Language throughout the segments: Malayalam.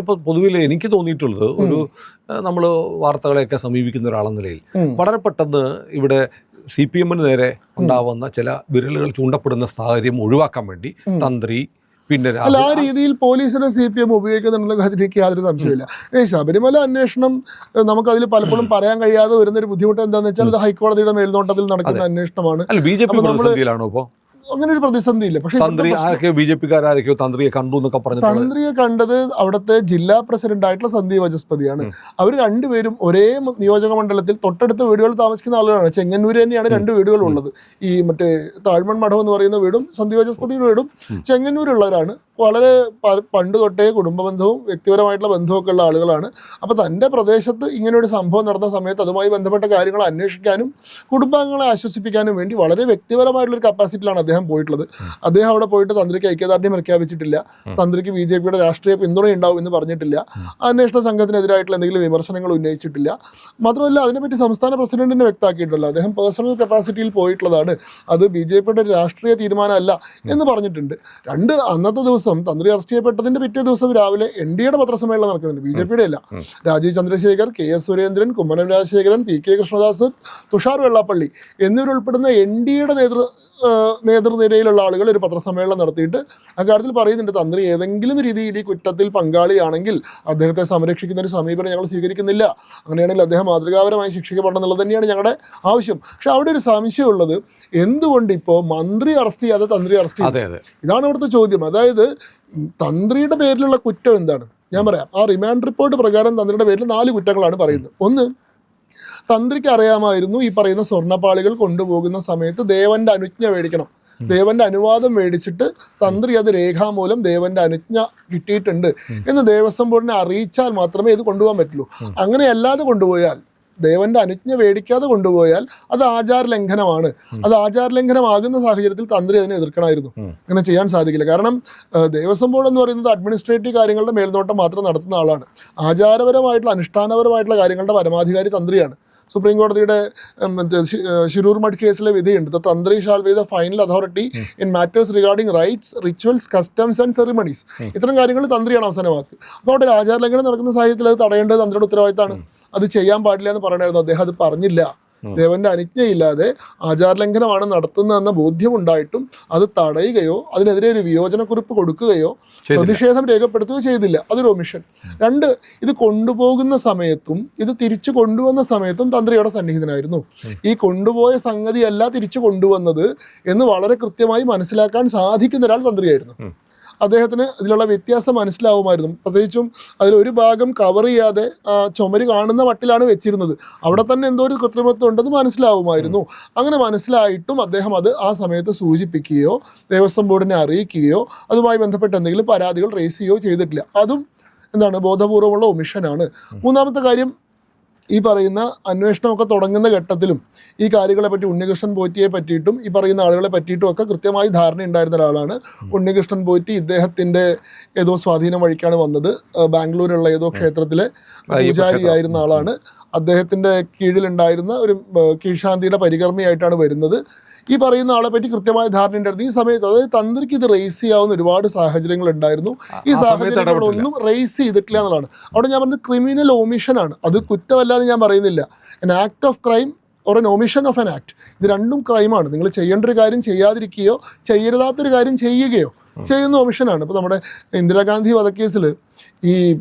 ഇപ്പോൾ പൊതുവിൽ എനിക്ക് തോന്നിയിട്ടുള്ളത് ഒരു നമ്മൾ വാർത്തകളെയൊക്കെ സമീപിക്കുന്ന ഒരാളെന്ന നിലയിൽ വളരെ പെട്ടെന്ന് ഇവിടെ CPM-ന് നേരെ ഉണ്ടാവുന്ന ചില വിരലുകൾ ചൂണ്ടപ്പെടുന്ന സാഹചര്യം ഒഴിവാക്കാൻ വേണ്ടി തന്ത്രി പിന്നെ അല്ല, ആ രീതിയിൽ പോലീസിനെ CPM ഉപയോഗിക്കുന്നുണ്ടെന്ന കാര്യത്തിലേക്ക് യാതൊരു സംശയമില്ല. ശബരിമല അന്വേഷണം നമുക്കതിൽ പലപ്പോഴും പറയാൻ കഴിയാതെ വരുന്നൊരു ബുദ്ധിമുട്ട് എന്താണെന്ന് വെച്ചാൽ ഇത് ഹൈക്കോടതിയുടെ മേൽനോട്ടത്തിൽ നടക്കുന്ന അന്വേഷണമാണ്. അങ്ങനെ ഒരു പ്രതിസന്ധി ഇല്ല. പക്ഷേ തന്ത്രിയെ കണ്ടത് അവിടുത്തെ ജില്ലാ പ്രസിഡന്റ് ആയിട്ടുള്ള സന്ദീപ് വാചസ്പതിയാണ്. അവർ രണ്ടുപേരും ഒരേ നിയോജക മണ്ഡലത്തിൽ തൊട്ടടുത്ത വീടുകൾ താമസിക്കുന്ന ആളുകളാണ്. ചെങ്ങന്നൂര് തന്നെയാണ് 2 വീടുകളുള്ളത്. ഈ മറ്റേ താഴ്മൺ മഠം എന്ന് പറയുന്ന വീടും സന്ദീപ് വാചസ്പതിയുടെ വീടും ചെങ്ങന്നൂരുള്ളവരാണ്. വളരെ പണ്ട് തൊട്ടേ കുടുംബബന്ധവും വ്യക്തിപരമായിട്ടുള്ള ബന്ധമൊക്കെ ഉള്ള ആളുകളാണ്. അപ്പോൾ തൻ്റെ പ്രദേശത്ത് ഇങ്ങനെയൊരു സംഭവം നടന്ന സമയത്ത് അതുമായി ബന്ധപ്പെട്ട കാര്യങ്ങൾ അന്വേഷിക്കാനും കുടുംബാംഗങ്ങളെ ആശ്വസിപ്പിക്കാനും വേണ്ടി വളരെ വ്യക്തിപരമായിട്ടുള്ളൊരു കപ്പാസിറ്റിയിലാണ് അദ്ദേഹം പോയിട്ടുള്ളത്. അദ്ദേഹം അവിടെ പോയിട്ട് തന്ത്രിക്ക് ഐക്യദാർഢ്യം പ്രഖ്യാപിച്ചിട്ടില്ല, തന്ത്രിക്ക് BJP-യുടെ രാഷ്ട്രീയ പിന്തുണ ഉണ്ടാവും എന്ന് പറഞ്ഞിട്ടില്ല, അന്വേഷണ സംഘത്തിനെതിരായിട്ടുള്ള എന്തെങ്കിലും വിമർശനങ്ങൾ ഉന്നയിച്ചിട്ടില്ല. മാത്രമല്ല അതിനെപ്പറ്റി സംസ്ഥാന പ്രസിഡന്റിനെ വ്യക്തമാക്കിയിട്ടുണ്ടല്ലോ, അദ്ദേഹം പേഴ്സണൽ കപ്പാസിറ്റിയിൽ പോയിട്ടുള്ളതാണ്, അത് BJP-യുടെ രാഷ്ട്രീയ തീരുമാനമല്ല എന്ന് പറഞ്ഞിട്ടുണ്ട്. അന്നത്തെ ദിവസം തന്ത്രി അറസ്റ്റ് ചെയ്യപ്പെട്ടതിന്റെ പിറ്റേ ദിവസം രാവിലെ NDA-യുടെ പത്രസമ്മേളനം നടക്കുന്നുണ്ട്, BJP-യുടെ അല്ല. രാജീവ് ചന്ദ്രശേഖർ, KS സുരേന്ദ്രൻ, കുമ്മനം രാജശേഖരൻ, PK കൃഷ്ണദാസ്, തുഷാർ വെള്ളാപ്പള്ളി എന്നിവരുൾപ്പെടുന്ന NDA-യുടെ നേതൃനിരയിലുള്ള ആളുകൾ ഒരു പത്രസമ്മേളനം നടത്തിയിട്ട് അക്കാര്യത്തിൽ പറയുന്നുണ്ട്, തന്ത്രി ഏതെങ്കിലും രീതിയിൽ ഈ കുറ്റത്തിൽ പങ്കാളിയാണെങ്കിൽ അദ്ദേഹത്തെ സംരക്ഷിക്കുന്ന ഒരു സമീപനം ഞങ്ങൾ സ്വീകരിക്കുന്നില്ല, അങ്ങനെയാണെങ്കിൽ അദ്ദേഹം മാതൃകാപരമായി ശിക്ഷിക്കപ്പെടണം എന്നുള്ളത് തന്നെയാണ് ഞങ്ങളുടെ ആവശ്യം. പക്ഷെ അവിടെ ഒരു സംശയമുള്ളത്, എന്തുകൊണ്ട് ഇപ്പോൾ മന്ത്രി അറസ്റ്റ് ചെയ്യാതെ തന്ത്രി അറസ്റ്റ് ചെയ്തു? ഇതാണ് അവിടുത്തെ ചോദ്യം. അതായത് തന്ത്രിയുടെ പേരിലുള്ള കുറ്റം എന്താണ്? ഞാൻ പറയാം. ആ റിമാൻഡ് റിപ്പോർട്ട് പ്രകാരം തന്ത്രിയുടെ പേരിൽ 4 കുറ്റങ്ങളാണ് പറയുന്നത്. ഒന്ന്, തന്ത്രിക്ക് അറിയാമായിരുന്നു ഈ പറയുന്ന സ്വർണ്ണപ്പാളികൾ കൊണ്ടുപോകുന്ന സമയത്ത് ദേവന്റെ അനുജ്ഞ മേടിക്കണം, ദേവന്റെ അനുവാദം മേടിച്ചിട്ട് തന്ത്രി അത് രേഖാമൂലം ദേവന്റെ അനുജ്ഞ കിട്ടിയിട്ടുണ്ട് എന്ന് ദേവസ്വം ബോർഡിനെ അറിയിച്ചാൽ മാത്രമേ ഇത് കൊണ്ടുപോകാൻ പറ്റുള്ളൂ. അങ്ങനെ അല്ലാതെ കൊണ്ടുപോയാൽ, ദേവന്റെ അനുജ്ഞ മേടിക്കാതെ കൊണ്ടുപോയാൽ അത് ആചാരലംഘനമാണ്. അത് ആചാരലംഘനമാകുന്ന സാഹചര്യത്തിൽ തന്ത്രി അതിനെ എതിർക്കണമായിരുന്നു. അങ്ങനെ ചെയ്യാൻ സാധിക്കില്ല. കാരണം ദേവസ്വം ബോർഡ് എന്ന് പറയുന്നത് അഡ്മിനിസ്ട്രേറ്റീവ് കാര്യങ്ങളുടെ മേൽനോട്ടം മാത്രം നടത്തുന്ന ആളാണ്. ആചാരപരമായിട്ടുള്ള അനുഷ്ഠാനപരമായിട്ടുള്ള കാര്യങ്ങളുടെ പരമാധികാരി തന്ത്രിയാണ്. സുപ്രീം കോടതിയുടെ ശിരൂർ മഠ് കേസിലെ വിധിയുണ്ട്, ദ തന്ത്രി shall be the final authority in matters regarding rights, rituals, customs and ceremonies. ഇത്തരം കാര്യങ്ങൾ തന്ത്രിയാണ് അവസാനമാക്കി. അപ്പോൾ അവിടെ ആചാരലംഘനം നടക്കുന്ന സാഹചര്യത്തിൽ അത് തടയേണ്ടത് തന്ത്രിയുടെ ഉത്തരവാദിത്തമാണ്. അത് ചെയ്യാൻ പാടില്ല എന്ന് പറയണമായിരുന്നു, അദ്ദേഹം അത് പറഞ്ഞില്ല. ദേവന്റെ അനുജ്ഞയില്ലാതെ ആചാരലംഘനമാണ് നടത്തുന്നതെന്ന ബോധ്യമുണ്ടായിട്ടും അത് തടയുകയോ അതിനെതിരെ ഒരു വിയോജനക്കുറിപ്പ് കൊടുക്കുകയോ പ്രതിഷേധം രേഖപ്പെടുത്തുകയോ ചെയ്തില്ല. അതൊരു ഒമിഷൻ. 2, ഇത് കൊണ്ടുപോകുന്ന സമയത്തും ഇത് തിരിച്ചു കൊണ്ടുവന്ന സമയത്തും തന്ത്രിയുടെ സന്നിഹിതനായിരുന്നു. ഈ കൊണ്ടുപോയ സംഗതിയല്ല തിരിച്ചു കൊണ്ടുവന്നത് എന്ന് വളരെ കൃത്യമായി മനസ്സിലാക്കാൻ സാധിക്കുന്ന ഒരാൾ തന്ത്രിയായിരുന്നു. അദ്ദേഹത്തിന് ഇതിലുള്ള വ്യത്യാസം മനസ്സിലാവുമായിരുന്നു. പ്രത്യേകിച്ചും അതിലൊരു ഭാഗം കവർ ചെയ്യാതെ ചുമര് കാണുന്ന മട്ടിലാണ് വെച്ചിരുന്നത്. അവിടെ തന്നെ എന്തോ ഒരു കൃത്രിമത്വം ഉണ്ടെന്ന് മനസ്സിലാവുമായിരുന്നു. അങ്ങനെ മനസ്സിലായിട്ടും അദ്ദേഹം അത് ആ സമയത്ത് സൂചിപ്പിക്കുകയോ ദേവസ്വം ബോർഡിനെ അറിയിക്കുകയോ അതുമായി ബന്ധപ്പെട്ട് എന്തെങ്കിലും പരാതികൾ റേസ് ചെയ്യുകയോ ചെയ്തിട്ടില്ല. അതും ബോധപൂർവമുള്ള ഒമിഷനാണ്. 3-ാമത്തെ കാര്യം, ഈ പറയുന്ന അന്വേഷണമൊക്കെ തുടങ്ങുന്ന ഘട്ടത്തിലും ഈ കാര്യങ്ങളെ പറ്റി ഉണ്ണികൃഷ്ണൻ പോറ്റിയെ പറ്റിയിട്ടും ഈ പറയുന്ന ആളുകളെ പറ്റിയിട്ടും ഒക്കെ കൃത്യമായി ധാരണ ഉണ്ടായിരുന്ന ഒരാളാണ് ഉണ്ണികൃഷ്ണൻ പോറ്റി. ഇദ്ദേഹത്തിൻ്റെ ഏതോ സ്വാധീനം വഴിക്കാണ് വന്നത്. ബാംഗ്ലൂരുള്ള ഏതോ ക്ഷേത്രത്തിലെ പൂജാരിയായിരുന്ന ആളാണ്. അദ്ദേഹത്തിൻ്റെ കീഴിലുണ്ടായിരുന്ന ഒരു കീഴ്ശാന്തിയുടെ പരികർമ്മിയായിട്ടാണ് വരുന്നത്. ഈ പറയുന്ന ആളെ പറ്റി കൃത്യമായ ധാരണ ഉണ്ടായിരുന്നു. ഈ സമയത്ത് അതായത് തന്ത്രിക്ക് ഇത് റേസ് ചെയ്യാവുന്ന ഒരുപാട് സാഹചര്യങ്ങൾ ഉണ്ടായിരുന്നു. ഈ സാഹചര്യങ്ങളൊന്നും റേസ് ചെയ്തിട്ടില്ല എന്നുള്ളതാണ്. അവിടെ ഞാൻ പറഞ്ഞത് ക്രിമിനൽ ഒമിഷനാണ്. അത് കുറ്റമല്ലാതെ ഞാൻ പറയുന്നില്ല. N act of crime or N omission of N act, ഇത് രണ്ടും ക്രൈമാണ്. നിങ്ങൾ ചെയ്യേണ്ട ഒരു കാര്യം ചെയ്യാതിരിക്കുകയോ ചെയ്യരുതാത്തൊരു കാര്യം ചെയ്യുകയോ ചെയ്യുന്ന ഒമിഷനാണ്. ഇപ്പോൾ നമ്മുടെ ഇന്ദിരാഗാന്ധി വധക്കേസിൽ ഈ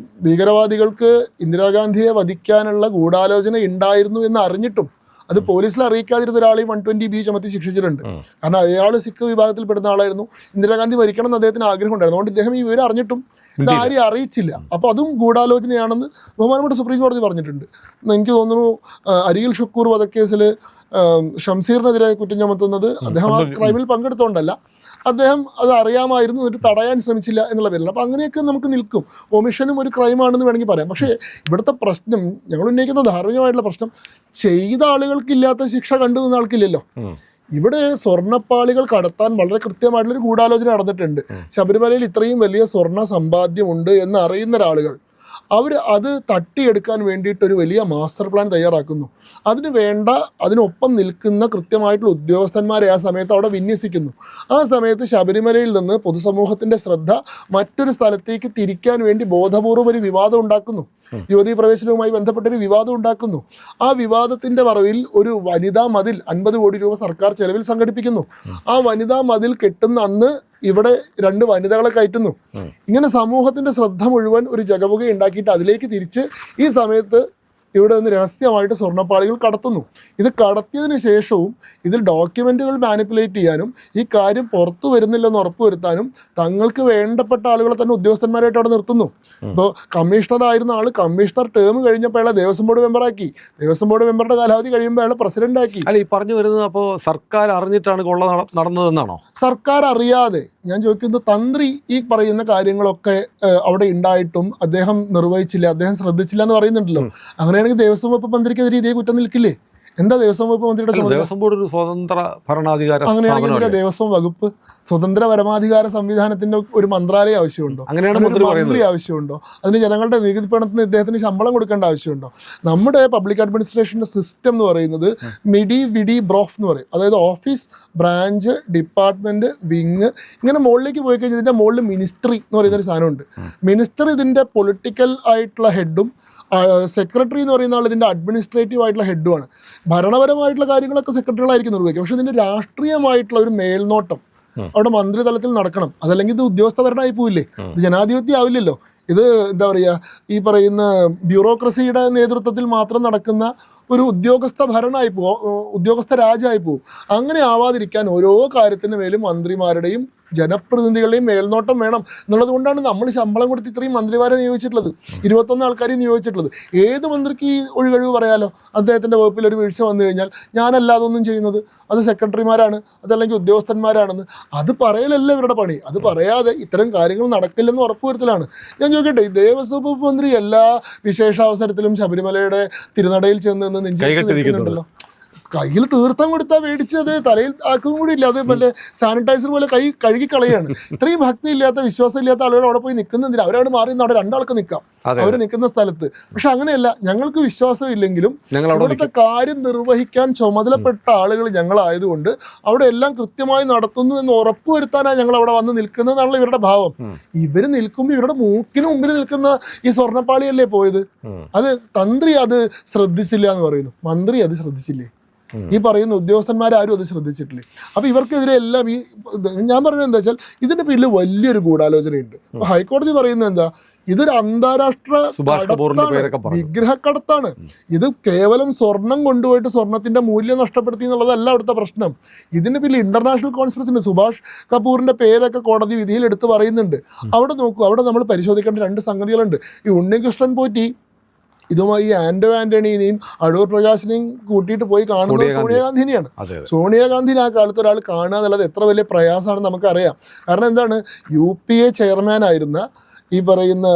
ഭീകരവാദികൾക്ക് ഇന്ദിരാഗാന്ധിയെ വധിക്കാനുള്ള ഗൂഢാലോചന ഉണ്ടായിരുന്നു എന്ന് അറിഞ്ഞിട്ടും അത് പോലീസിൽ അറിയിക്കാതിരുന്ന ഒരാളെയും 120B ചുമത്തി ശിക്ഷിച്ചിട്ടുണ്ട്. കാരണം അയാൾ സിഖ് വിഭാഗത്തിൽപ്പെടുന്ന ആളായിരുന്നു. ഇന്ദിരാഗാന്ധി മരിക്കണം എന്ന് അദ്ദേഹത്തിന് ആഗ്രഹം ഉണ്ടായിരുന്നു. അതുകൊണ്ട് ഇദ്ദേഹം ഈ വിവരം അറിഞ്ഞിട്ടും ഇത് ആരെയും അറിയിച്ചില്ല. അപ്പോൾ അതും ഗൂഢാലോചനയാണെന്ന് ബഹുമാനപ്പെട്ട സുപ്രീം കോടതി പറഞ്ഞിട്ടുണ്ട്. എനിക്ക് തോന്നുന്നു അരിയിൽ ഷുക്കൂർ വധക്കേസിൽ ഷംസീറിനെതിരെ കുറ്റം ചുമത്തുന്നത് അദ്ദേഹം ആ ക്രൈമിൽ പങ്കെടുത്തുകൊണ്ടല്ല, അദ്ദേഹം അത് അറിയാമായിരുന്നു, എന്നിട്ട് തടയാൻ ശ്രമിച്ചില്ല എന്നുള്ള പേരിലാണ്. അപ്പോൾ അങ്ങനെയൊക്കെ നമുക്ക് നിൽക്കും. ഒമിഷനും ഒരു ക്രൈമാണെന്ന് വേണമെങ്കിൽ പറയാം. പക്ഷേ ഇവിടുത്തെ പ്രശ്നം, ഞങ്ങൾ ഉന്നയിക്കുന്ന ധാർമ്മികമായിട്ടുള്ള പ്രശ്നം, ചെയ്ത ആളുകൾക്കില്ലാത്ത ശിക്ഷ കണ്ടു നിന്ന ആൾക്കില്ലല്ലോ. ഇവിടെ സ്വർണ്ണപ്പാളികൾ കടത്താൻ വളരെ കൃത്യമായിട്ടുള്ളൊരു ഗൂഢാലോചന നടന്നിട്ടുണ്ട്. ശബരിമലയിൽ ഇത്രയും വലിയ സ്വർണ്ണ സമ്പാദ്യമുണ്ട് എന്ന് അറിയുന്ന ഒരാളുകൾ അവർ അത് തട്ടിയെടുക്കാൻ വേണ്ടിയിട്ടൊരു വലിയ മാസ്റ്റർ പ്ലാൻ തയ്യാറാക്കുന്നു. അതിനൊപ്പം നിൽക്കുന്ന കൃത്യമായിട്ടുള്ള ഉദ്യോഗസ്ഥന്മാരെ ആ സമയത്ത് അവിടെ വിന്യസിക്കുന്നു. ആ സമയത്ത് ശബരിമലയിൽ നിന്ന് പൊതുസമൂഹത്തിൻ്റെ ശ്രദ്ധ മറ്റൊരു സ്ഥലത്തേക്ക് തിരിക്കാൻ വേണ്ടി ബോധപൂർവം ഒരു വിവാദം ഉണ്ടാക്കുന്നു. യുവതീ പ്രവേശനവുമായി ബന്ധപ്പെട്ടൊരു വിവാദം ഉണ്ടാക്കുന്നു. ആ വിവാദത്തിൻ്റെ മറവിൽ ഒരു വനിതാ മതിൽ 50 കോടി രൂപ സർക്കാർ ചെലവിൽ സംഘടിപ്പിക്കുന്നു. ആ വനിതാ മതിൽ കെട്ടുന്ന അന്ന് ഇവിടെ 2 വനിതകളെ കയറ്റുന്നു. ഇങ്ങനെ സമൂഹത്തിന്റെ ശ്രദ്ധ മുഴുവൻ ഒരു ജഗപുക ഉണ്ടാക്കിയിട്ട് അതിലേക്ക് തിരിച്ച് ഈ സമയത്ത് ഇവിടെ നിന്ന് രഹസ്യമായിട്ട് സ്വർണ്ണപ്പാളികൾ കടത്തുന്നു. ഇത് കടത്തിയതിനു ശേഷവും ഇതിൽ ഡോക്യുമെന്റുകൾ മാനിപ്പുലേറ്റ് ചെയ്യാനും ഈ കാര്യം പുറത്തു വരുന്നില്ലെന്ന് ഉറപ്പുവരുത്താനും തങ്ങൾക്ക് വേണ്ടപ്പെട്ട ആളുകളെ തന്നെ ഉദ്യോഗസ്ഥന്മാരായിട്ട് അവിടെ നിർത്തുന്നു. ഇപ്പോൾ കമ്മീഷണർ ആയിരുന്ന ആൾ കമ്മീഷണർ ടേം കഴിഞ്ഞപ്പോൾ അയാളെ ദേവസ്വം ബോർഡ് മെമ്പറാക്കി. ദേവസ്വം ബോർഡ് മെമ്പറുടെ കാലാവധി കഴിയുമ്പോൾ അയാളെ പ്രസിഡന്റ് ആക്കി. അല്ല, ഈ പറഞ്ഞു വരുന്നത് അപ്പോൾ സർക്കാർ അറിഞ്ഞിട്ടാണ് കൊള്ള നടന്നതെന്നാണോ? സർക്കാർ അറിയാതെ, ഞാൻ ചോദിക്കുന്നത്, തന്ത്രി ഈ പറയുന്ന കാര്യങ്ങളൊക്കെ അവിടെ ഉണ്ടായിട്ടും അദ്ദേഹം നിർവഹിച്ചില്ല, അദ്ദേഹം ശ്രദ്ധിച്ചില്ല എന്ന് പറയുന്നുണ്ടല്ലോ. അങ്ങനെയാണെങ്കിൽ ദേവസ്വം വകുപ്പ് മന്ത്രിക്കെതിരെ ഇതേ കുറ്റം നിൽക്കില്ലേ? എന്താ ദേവസ്വം വകുപ്പ് മന്ത്രിയുടെ ദേവസ്വം ബോർഡ് ഒരു സ്വതന്ത്ര ഭരണാധികാര, അങ്ങനെയാണെങ്കിൽ ദേവസ്വം വകുപ്പ് സ്വതന്ത്ര പരമാധികാര സംവിധാനത്തിന്റെ ഒരു മന്ത്രാലയം ആവശ്യമുണ്ടോ? മന്ത്രി ആവശ്യമുണ്ടോ? അതിന് ജനങ്ങളുടെ നികുതി പണത്തിന് ഇദ്ദേഹത്തിന് ശമ്പളം കൊടുക്കേണ്ട ആവശ്യമുണ്ടോ? നമ്മുടെ പബ്ലിക് അഡ്മിനിസ്ട്രേഷന്റെ സിസ്റ്റം എന്ന് പറയുന്നത് മിഡി വിഡി ബ്രോഫ് എന്ന് പറയും. അതായത് ഓഫീസ്, ബ്രാഞ്ച്, ഡിപ്പാർട്ട്മെന്റ്, വിങ്, ഇങ്ങനെ മുകളിലേക്ക് പോയി കഴിഞ്ഞാൽ ഇതിന്റെ മുകളിൽ മിനിസ്ട്രി എന്ന് പറയുന്ന ഒരു സാധനമുണ്ട്. മിനിസ്റ്റർ ഇതിന്റെ പൊളിറ്റിക്കൽ ആയിട്ടുള്ള ഹെഡും സെക്രട്ടറി എന്ന് പറയുന്ന ആൾ ഇതിൻ്റെ അഡ്മിനിസ്ട്രേറ്റീവ് ആയിട്ടുള്ള ഹെഡുമാണ്. ഭരണപരമായിട്ടുള്ള കാര്യങ്ങളൊക്കെ സെക്രട്ടറികളായിരിക്കും നിർവഹിക്കുക. പക്ഷെ ഇതിൻ്റെ രാഷ്ട്രീയമായിട്ടുള്ള ഒരു മേൽനോട്ടം അവിടെ മന്ത്രിതലത്തിൽ നടക്കണം. അതല്ലെങ്കിൽ ഇത് ഉദ്യോഗസ്ഥ ഭരണമായി പോവില്ലേ? ഇത് ജനാധിപത്യം ആവില്ലല്ലോ. ഇത് എന്താ പറയുക, ഈ പറയുന്ന ബ്യൂറോക്രസിയുടെ നേതൃത്വത്തിൽ മാത്രം നടക്കുന്ന ഒരു ഉദ്യോഗസ്ഥ ഭരണമായി പോവും, ഉദ്യോഗസ്ഥ രാജ്യമായി പോവും. അങ്ങനെ ആവാതിരിക്കാൻ ഓരോ കാര്യത്തിന് മേലും മന്ത്രിമാരുടെയും ജനപ്രതിനിധികളുടെയും മേൽനോട്ടം വേണം എന്നുള്ളത് കൊണ്ടാണ് നമ്മൾ ശമ്പളം കൊടുത്ത് ഇത്രയും മന്ത്രിമാരെ നിയോഗിച്ചിട്ടുള്ളത്, 21 ആൾക്കാരെ നിയോഗിച്ചിട്ടുള്ളത്. ഏത് മന്ത്രിക്ക് ഈ ഒഴികഴിവ് പറയാലോ? അദ്ദേഹത്തിൻ്റെ വകുപ്പിൽ ഒരു വീഴ്ച വന്നു കഴിഞ്ഞാൽ ഞാനല്ലാതെ ഒന്നും ചെയ്യുന്നത് അത് സെക്രട്ടറിമാരാണ്, അതല്ലെങ്കിൽ ഉദ്യോഗസ്ഥന്മാരാണെന്ന് അത് പറയലല്ല ഇവരുടെ പണി. അത് പറയാതെ ഇത്തരം കാര്യങ്ങൾ നടക്കില്ലെന്ന് ഉറപ്പുവരുത്തലാണ്. ഞാൻ ചോദിക്കട്ടെ, ഈ ദേവസ്വം വകുപ്പ് മന്ത്രി എല്ലാ വിശേഷാവസരത്തിലും ശബരിമലയുടെ തിരുനടയിൽ ചെന്ന് നെഞ്ചിരിക്കുന്നുണ്ടല്ലോ. കയ്യിൽ തീർത്ഥം കൊടുത്താൽ മേടിച്ച് അത് തലയിൽ ആക്കും കൂടി ഇല്ല, അത് വല്ല സാനിറ്റൈസർ പോലെ കൈ കഴുകി കളയാണ്. ഇത്രയും ഭക്തി ഇല്ലാത്ത, വിശ്വാസം ഇല്ലാത്ത ആളുകൾ അവിടെ പോയി നിൽക്കുന്നതിന് അവരവിടെ മാറി അവിടെ 2 ആൾക്ക് നിൽക്കാം അവർ നിൽക്കുന്ന സ്ഥലത്ത്. പക്ഷെ അങ്ങനെയല്ല, ഞങ്ങൾക്ക് വിശ്വാസം ഇല്ലെങ്കിലും അവിടുത്തെ കാര്യം നിർവഹിക്കാൻ ചുമതലപ്പെട്ട ആളുകൾ ഞങ്ങളായതുകൊണ്ട് അവിടെ എല്ലാം കൃത്യമായി നടത്തുന്നു എന്ന് ഉറപ്പുവരുത്താനാണ് ഞങ്ങൾ അവിടെ വന്ന് നിൽക്കുന്നതെന്നാണല്ലോ ഇവരുടെ ഭാവം. ഇവര് നിൽക്കുമ്പോൾ ഇവരുടെ മൂക്കിന് മുമ്പിൽ നിൽക്കുന്ന ഈ സ്വർണ്ണപ്പാളിയല്ലേ പോയത്. അത് തന്ത്രി അത് ശ്രദ്ധിച്ചില്ല എന്ന് പറയുന്നു, മന്ത്രി അത് ശ്രദ്ധിച്ചില്ലേ? ഈ പറയുന്ന ഉദ്യോഗസ്ഥന്മാരും അത് ശ്രദ്ധിച്ചിട്ടില്ലേ? അപ്പൊ ഇവർക്കെതിരെ എല്ലാം ഈ ഞാൻ പറഞ്ഞത് എന്താ വെച്ചാൽ ഇതിന്റെ പിന്നിൽ വലിയൊരു ഗൂഢാലോചനയുണ്ട്. അപ്പൊ ഹൈക്കോടതി പറയുന്നത് എന്താ, ഇതൊരു അന്താരാഷ്ട്ര വിഗ്രഹക്കടത്താണ്. ഇത് കേവലം സ്വർണം കൊണ്ടുപോയിട്ട് സ്വർണത്തിന്റെ മൂല്യം നഷ്ടപ്പെടുത്തി എന്നുള്ളതല്ല അവിടുത്തെ പ്രശ്നം. ഇതിന് പിന്നെ ഇന്റർനാഷണൽ കോൺസ്പിറസി, സുഭാഷ് കപൂറിന്റെ പേരൊക്കെ കോടതി വിധിയിൽ എടുത്ത് പറയുന്നുണ്ട്. അവിടെ നോക്കൂ, അവിടെ നമ്മൾ പരിശോധിക്കേണ്ട 2 സംഗതികളുണ്ട്. ഈ ഉണ്ണികൃഷ്ണൻ പോറ്റി ഇതുമായി ആന്റോ ആന്റണിനെയും അടൂർ പ്രകാശിനെയും കൂട്ടിയിട്ട് പോയി കാണുന്നത് സോണിയാഗാന്ധിനെയാണ്. സോണിയാഗാന്ധിനെ ആ കാലത്ത് ഒരാൾ കാണുക എന്നുള്ളത് എത്ര വലിയ പ്രയാസമാണെന്ന് നമുക്കറിയാം. കാരണം എന്താണ്, UPA ചെയർമാനായിരുന്ന ഈ പറയുന്ന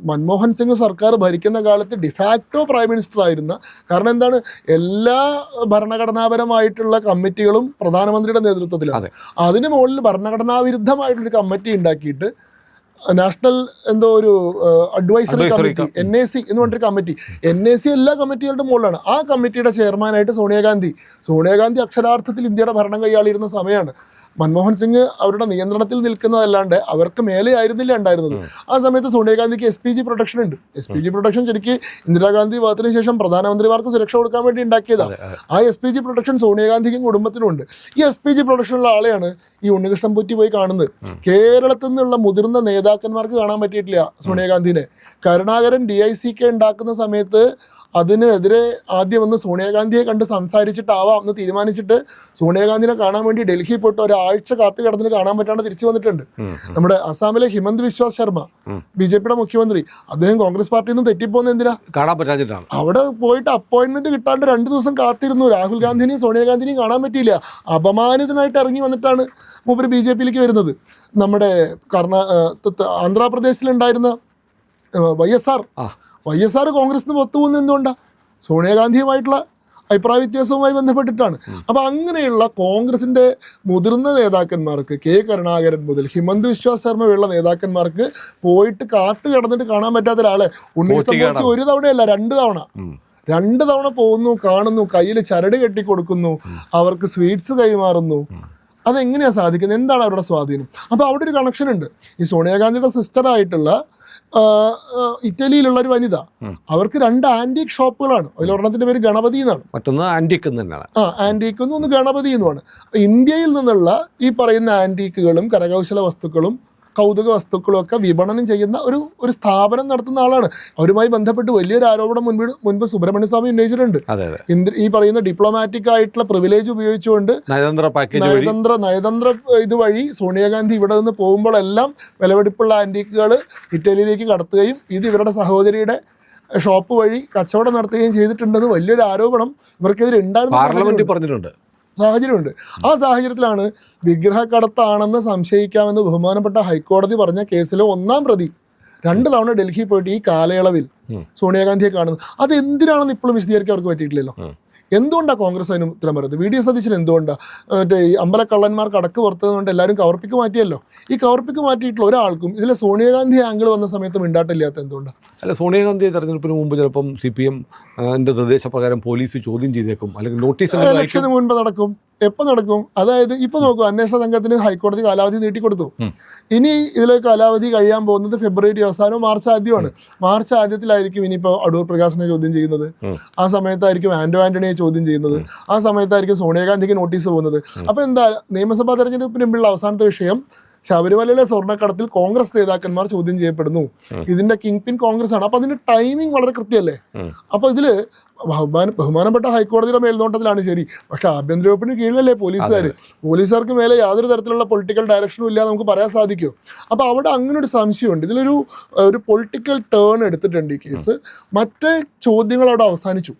മൻമോഹൻ സിംഗ് സർക്കാർ ഭരിക്കുന്ന കാലത്ത് ഡിഫാക്ടോ പ്രൈം മിനിസ്റ്റർ ആയിരുന്ന, കാരണം എന്താണ്, എല്ലാ ഭരണഘടനാപരമായിട്ടുള്ള കമ്മിറ്റികളും പ്രധാനമന്ത്രിയുടെ നേതൃത്വത്തിലാണ്. അതിന് മുകളിൽ ഭരണഘടനാ വിരുദ്ധമായിട്ടൊരു കമ്മിറ്റി ഉണ്ടാക്കിയിട്ട് നാഷണൽ ഒരു അഡ്വൈസറി കമ്മിറ്റി, NAC എന്ന് പറഞ്ഞൊരു കമ്മിറ്റി, NAC എല്ലാ കമ്മിറ്റികളുടെ മുകളിലാണ്. ആ കമ്മിറ്റിയുടെ ചെയർമാനായിട്ട് സോണിയാഗാന്ധി അക്ഷരാർത്ഥത്തിൽ ഇന്ത്യയുടെ ഭരണം കൈയാളിയിരുന്ന സമയമാണ്. മൻമോഹൻ സിംഗ് അവരുടെ നിയന്ത്രണത്തിൽ നിൽക്കുന്നതല്ലാണ്ട് അവർക്ക് മേലെ ആയിരുന്നില്ല ഉണ്ടായിരുന്നത്. ആ സമയത്ത് സോണിയാഗാന്ധിക്ക് SPG പ്രൊട്ടക്ഷൻ ഉണ്ട്. SPG പ്രൊട്ടക്ഷൻ ശരിക്കും ഇന്ദിരാഗാന്ധി വിവാദത്തിന് ശേഷം പ്രധാനമന്ത്രിമാർക്ക് സുരക്ഷ കൊടുക്കാൻ വേണ്ടി ഉണ്ടാക്കിയതാണ്. ആ SPG പ്രൊട്ടക്ഷൻ സോണിയാഗാന്ധിക്കും കുടുംബത്തിനും ഉണ്ട്. ഈ SPG പ്രൊട്ടക്ഷനുള്ള ആളെയാണ് ഈ ഉണ്ണികൃഷ്ണൻ പോറ്റി പോയി കാണുന്നത്. കേരളത്തിൽ നിന്നുള്ള മുതിർന്ന നേതാക്കന്മാർക്ക് കാണാൻ പറ്റിയിട്ടില്ല സോണിയാഗാന്ധിനെ. കരുണാകരൻ DICK ഉണ്ടാക്കുന്ന സമയത്ത് അതിനെതിരെ ആദ്യം വന്ന് സോണിയാഗാന്ധിയെ കണ്ട് സംസാരിച്ചിട്ടാവാം എന്ന് തീരുമാനിച്ചിട്ട് സോണിയാഗാന്ധിനെ കാണാൻ വേണ്ടി ഡൽഹി പോയിട്ട് ഒരാഴ്ച കാത്തു കിടന്നിട്ട് കാണാൻ പറ്റാണ്ട് തിരിച്ചു വന്നിട്ടുണ്ട്. നമ്മുടെ അസാമിലെ ഹിമന്ത് ബിശ്വ ശർമ്മ, BJPയുടെ മുഖ്യമന്ത്രി, അദ്ദേഹം കോൺഗ്രസ് പാർട്ടിയിൽ നിന്ന് തെറ്റിപ്പോകുന്ന എന്തിനാ? കാണാൻ പറ്റാഞ്ഞിട്ടാണ്. അവിടെ പോയിട്ട് അപ്പോയിന്റ്മെന്റ് കിട്ടാണ്ട് 2 ദിവസം കാത്തിരുന്നു. രാഹുൽ ഗാന്ധിനെയും സോണിയാഗാന്ധിനെയും കാണാൻ പറ്റിയില്ല. അപമാനിതനായിട്ട് ഇറങ്ങി വന്നിട്ടാണ് മൂപ്പര് BJPയിലേക്ക് വരുന്നത്. നമ്മുടെ ആന്ധ്രാപ്രദേശിലുണ്ടായിരുന്ന YSR കോൺഗ്രസിന് ഒത്തുപോകുന്നത് എന്തുകൊണ്ടാണ്? സോണിയാഗാന്ധിയുമായിട്ടുള്ള അഭിപ്രായ വ്യത്യാസവുമായി ബന്ധപ്പെട്ടിട്ടാണ്. അപ്പൊ അങ്ങനെയുള്ള കോൺഗ്രസിന്റെ മുതിർന്ന നേതാക്കന്മാർക്ക്, കെ കരുണാകരൻ മുതൽ ഹിമന്ത് വിശ്വ ശർമ്മ ഉള്ള നേതാക്കന്മാർക്ക് പോയിട്ട് കാത്തു കിടന്നിട്ട് കാണാൻ പറ്റാത്ത ഒരാളെ ഉണ്ണികൃഷ്ണൻ ഒരു തവണയല്ല 2 തവണ പോകുന്നു, കാണുന്നു, കയ്യിൽ ചരട് കെട്ടി കൊടുക്കുന്നു, അവർക്ക് സ്വീറ്റ്സ് കൈമാറുന്നു. അതെങ്ങനെയാ സാധിക്കുന്നത്? എന്താണ് അവരുടെ സ്വാധീനം? അപ്പൊ അവിടെ ഒരു കണക്ഷൻ ഉണ്ട്. ഈ സോണിയാഗാന്ധിയുടെ സിസ്റ്ററായിട്ടുള്ള ഇറ്റലിയിലുള്ള ഒരു വനിത, അവർക്ക് 2 ആന്റിക് ഷോപ്പുകളാണ്. അതിലൊരെണ്ണത്തിന്റെ പേര് ഗണപതി എന്നാണ്, മറ്റൊന്ന് ആന്റിക് തന്നെയാണ്. ആന്റിക് എന്നും ഒന്ന് ഗണപതി എന്നുമാണ്. ഇന്ത്യയിൽ നിന്നുള്ള ഈ പറയുന്ന ആന്റിക്കുകളും കരകൗശല വസ്തുക്കളും കൗതുക വസ്തുക്കളും ഒക്കെ വിപണനം ചെയ്യുന്ന ഒരു സ്ഥാപനം നടത്തുന്ന ആളാണ്. അവരുമായി ബന്ധപ്പെട്ട് വലിയൊരു ആരോപണം മുൻപ് സുബ്രഹ്മണ്യ സ്വാമി ഉന്നയിച്ചിട്ടുണ്ട്. ഈ പറയുന്ന ഡിപ്ലോമാറ്റിക് ആയിട്ടുള്ള പ്രിവിലേജ് ഉപയോഗിച്ചുകൊണ്ട് നയതന്ത്ര ഇതുവഴി സോണിയാഗാന്ധി ഇവിടെ നിന്ന് പോകുമ്പോഴെല്ലാം വിലപിടിപ്പുള്ള ആന്റിക്കുകൾ ഇറ്റലിയിലേക്ക് കടത്തുകയും ഇത് ഇവരുടെ സഹോദരിയുടെ ഷോപ്പ് വഴി കച്ചവടം നടത്തുകയും ചെയ്തിട്ടുണ്ടെന്ന് വലിയൊരു ആരോപണം ഇവർക്കെതിരെ ഉണ്ടായിരുന്നു. സാഹചര്യമുണ്ട്. ആ സാഹചര്യത്തിലാണ് വിഗ്രഹക്കടത്താണെന്ന് സംശയിക്കാമെന്ന് ബഹുമാനപ്പെട്ട ഹൈക്കോടതി പറഞ്ഞ കേസിലെ 1-ാം പ്രതി 2 തവണ ഡൽഹി പോയിട്ട് ഈ കാലയളവിൽ സോണിയാഗാന്ധിയെ കാണുന്നത്. അത് എന്തിനാണെന്ന് ഇപ്പോഴും വിശദീകരിക്കാൻ അവർക്ക് പറ്റിയിട്ടില്ലല്ലോ. എന്തുകൊണ്ടാണ് കോൺഗ്രസ് അതിന് ഉത്തരം പറയുന്നത്? വി ഡി സതീശൻ എന്തുകൊണ്ടാണ് മറ്റേ ഈ അമ്പലക്കള്ളന്മാർക്ക് അടക്ക് പുറത്തതുകൊണ്ട് എല്ലാവരും കവർപ്പിക്ക് മാറ്റിയല്ലോ. ഈ കവർപ്പിക്ക് മാറ്റിയിട്ടുള്ള ഒരാൾക്കും ഇതിലെ സോണിയാഗാന്ധി ആംഗിൾ വന്ന സമയത്ത് മിണ്ടാട്ടില്ലാത്ത എന്തുകൊണ്ടാണ്? അല്ല, സോണിയാഗാന്ധി തെരഞ്ഞെടുപ്പിന് മുമ്പ് ചിലപ്പം CPM നിർദ്ദേശപ്രകാരം പോലീസ് ചോദ്യം ചെയ്തേക്കും, അല്ലെങ്കിൽ നോട്ടീസ് ഇലക്ഷന് മുൻപ് നടക്കും. എപ്പോൾ നടക്കും? അതായത് ഇപ്പൊ നോക്കൂ, അന്വേഷണ സംഘത്തിന് ഹൈക്കോടതി കാലാവധി നീട്ടിക്കൊടുത്തു. ഇനി ഇതിലേക്ക് കാലാവധി കഴിയാൻ പോകുന്നത് ഫെബ്രുവരി അവസാനവും മാർച്ച് ആദ്യമാണ്. മാർച്ച് ആദ്യത്തിലായിരിക്കും ഇനിയിപ്പോൾ അടൂർ പ്രകാശിനെ ചോദ്യം ചെയ്യുന്നത്, ആ സമയത്തായിരിക്കും ആന്റണിയെ ചോദ്യം ചെയ്യുന്നത്, ആ സമയത്തായിരിക്കും സോണിയാഗാന്ധിക്ക് നോട്ടീസ് പോകുന്നത്. അപ്പൊ എന്താ, നിയമസഭാ തെരഞ്ഞെടുപ്പിന് മുമ്പുള്ള അവസാനത്തെ വിഷയം ശബരിമലയിലെ സ്വർണ്ണക്കടത്തിൽ കോൺഗ്രസ് നേതാക്കന്മാർ ചോദ്യം ചെയ്യപ്പെടുന്നു. ഇതിന്റെ കിങ് പിൻ കോൺഗ്രസ് ആണ്. അപ്പൊ അതിന്റെ ടൈമിംഗ് വളരെ കൃത്യമല്ലേ? അപ്പൊ ഇതില് ബഹുമാനപ്പെട്ട ഹൈക്കോടതിയുടെ മേൽനോട്ടത്തിലാണ് ശരി, പക്ഷെ ആഭ്യന്തര വകുപ്പിന് കീഴിലല്ലേ പോലീസുകാർക്ക് മേലെ യാതൊരു തരത്തിലുള്ള പൊളിറ്റിക്കൽ ഡയറക്ഷനും ഇല്ലാതെ നമുക്ക് പറയാൻ സാധിക്കും. അപ്പൊ അവിടെ അങ്ങനെ ഒരു സംശയമുണ്ട്. ഇതിലൊരു പൊളിറ്റിക്കൽ ടേൺ എടുത്തിട്ടുണ്ട് ഈ കേസ്. മറ്റേ ചോദ്യങ്ങൾ അവിടെ അവസാനിച്ചു.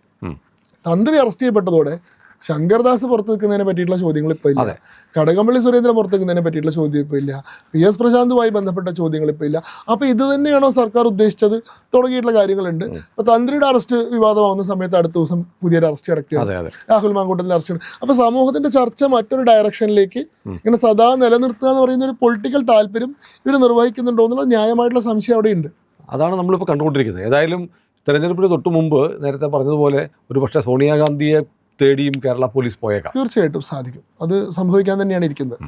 തന്ത്രി അറസ്റ്റ് ചെയ്യപ്പെട്ടതോടെ ശങ്കർദാസ് പുറത്തു നിൽക്കുന്നതിനെ പറ്റിയിട്ടുള്ള ചോദ്യങ്ങൾ ഇപ്പോൾ ഇല്ല, കടകംപള്ളി സുരേന്ദ്രൻ പുറത്തു നിൽക്കുന്നതിനെ പറ്റിയിട്ടുള്ള ചോദ്യം ഇപ്പോൾ ഇല്ല, PS പ്രശാന്തുമായി ബന്ധപ്പെട്ട ചോദ്യങ്ങൾ ഇപ്പോൾ ഇല്ല. അപ്പോൾ ഇത് തന്നെയാണോ സർക്കാർ ഉദ്ദേശിച്ചത് തുടങ്ങിയിട്ടുള്ള കാര്യങ്ങളുണ്ട്. ഇപ്പോൾ തന്ത്രിയുടെ അറസ്റ്റ് വിവാദമാവുന്ന സമയത്ത് അടുത്ത ദിവസം പുതിയൊരു അറസ്റ്റ് കിടക്കുകയാണ്, രാഹുൽ മാങ്കൂട്ടത്തിൻ്റെ അറസ്റ്റ്. അപ്പോൾ സമൂഹത്തിന്റെ ചർച്ച മറ്റൊരു ഡയറക്ഷനിലേക്ക് ഇങ്ങനെ സദാ നിലനിർത്തുക എന്ന് പറയുന്ന ഒരു പൊളിറ്റിക്കൽ താല്പര്യം ഇവർ നിർവഹിക്കുന്നുണ്ടോ എന്നുള്ള ന്യായമായിട്ടുള്ള സംശയം അവിടെയുണ്ട്. അതാണ് നമ്മളിപ്പോൾ കണ്ടുകൊണ്ടിരിക്കുന്നത്. ഏതായാലും തെരഞ്ഞെടുപ്പിന് തൊട്ട് മുമ്പ് നേരത്തെ പറഞ്ഞതുപോലെ ഒരു പക്ഷേ സോണിയാഗാന്ധിയെ തേടിയും കേരള പോലീസ് പോയേക്കാം. തീർച്ചയായിട്ടും സാധിക്കും. അത് സംഭവിക്കാൻ തന്നെയാണ് ഇരിക്കുന്നത്.